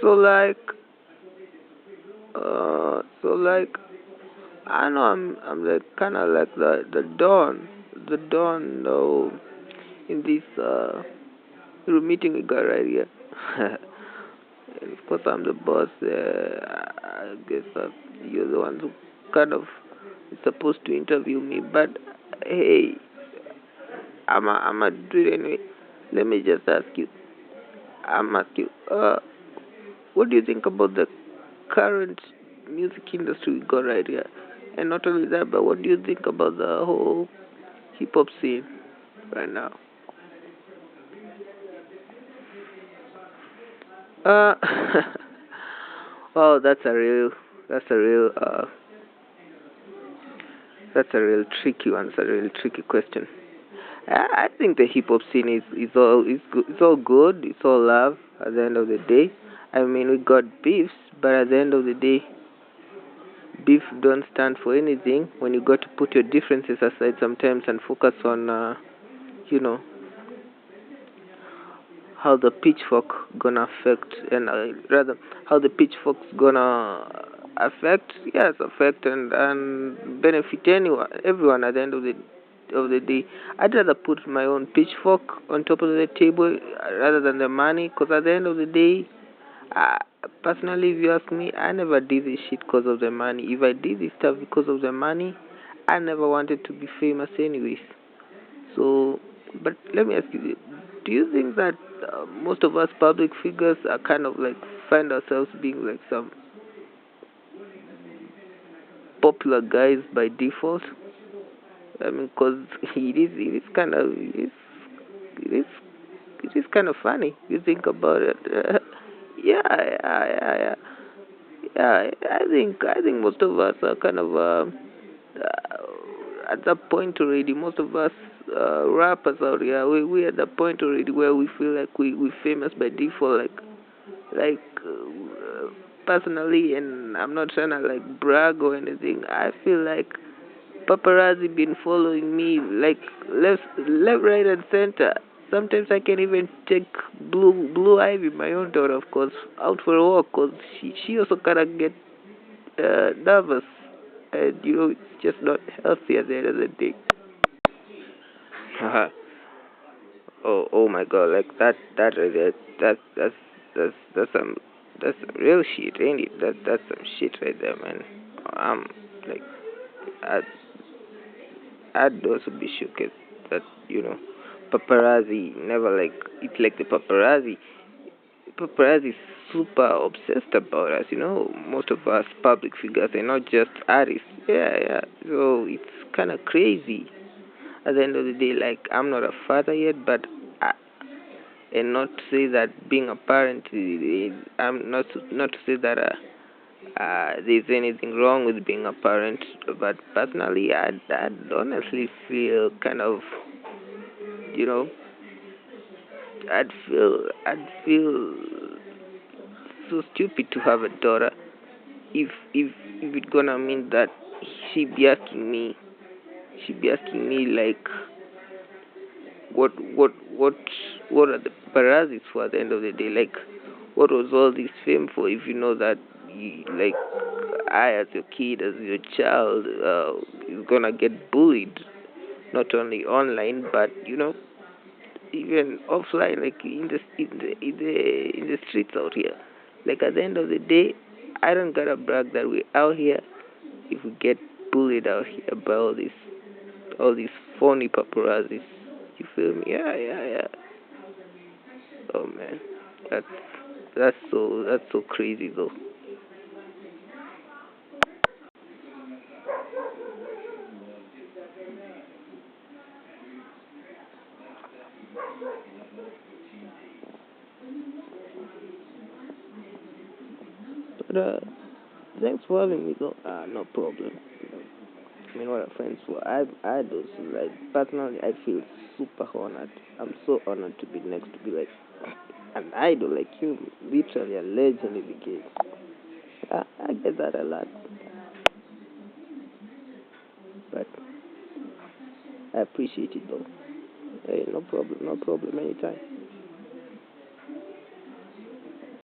So like, so like, I know I'm like kind of like the dawn, in this room meeting we got right here. And of course, I'm the boss. I guess you're the one who kind of is supposed to interview me. But hey, I'm a do it anyway. Let me just ask you. I'm ask you. What do you think about the current music industry we got right here? And not only that, but what do you think about the whole hip hop scene right now? Uh, well, that's a real, that's a real tricky one. It's a real tricky question. I think the hip hop scene is all good. It's all love. At the end of the day, I mean, we got beefs, but at the end of the day, beef don't stand for anything. When you got to put your differences aside sometimes and focus on, you know, how the pitchfork gonna affect, and rather how the pitchfork's gonna affect, yes, affect and benefit anyone, everyone. At the end of the day, I'd rather put my own pitchfork on top of the table rather than the money, because at the end of the day, uh, personally, if you ask me, I never did this shit because of the money. If I did this stuff because of the money, I never wanted to be famous anyways. So, but let me ask you, do you think that most of us public figures are kind of like find ourselves being like some popular guys by default? I mean, because it is kind of, it is, it is kind of funny. You think about it. Yeah, yeah, yeah, yeah. Yeah, I think most of us are kind of at that point already. Most of us rappers out here, we at that point already where we feel like we famous by default. Like personally, and I'm not trying to like brag or anything. I feel like paparazzi been following me like left, right, and center. Sometimes I can even take Blue Ivy, my own daughter, of course, out for a walk, cause she also kind of get nervous, and it's just not healthy at the end of the day. Oh my God, like that really, that's some that's some real shit, ain't it? That's some shit right there, man. I'm like, I'd I'd also be shook at that, paparazzi never like it's like the paparazzi is super obsessed about us, most of us public figures and not just artists. Yeah, yeah. So it's kind of crazy. At the end of the day, like, I'm not a father yet, but I, and not to say that being a parent, I'm not to say that there's anything wrong with being a parent, but personally, I'd honestly feel kind of, you know, I'd feel so stupid to have a daughter if it gonna mean that she be asking me, she be asking me like what what what what are the paparazzis for at the end of the day? Like, what was all this fame for if you know that like I as your kid, as your child, is gonna get bullied not only online but even offline, like in the streets out here. Like at the end of the day, I don't gotta brag that we're out here if we get bullied out here by all these phony paparazzis. You feel me? Yeah, yeah, yeah. Oh man, that's that's so crazy though. But thanks for having me though. No problem. I mean, what are friends for? I do like personally. I feel super honored. I'm so honored to be next to be like an idol like you, literally a legend in the game. I get that a lot, but I appreciate it though. Hey, no problem, anytime.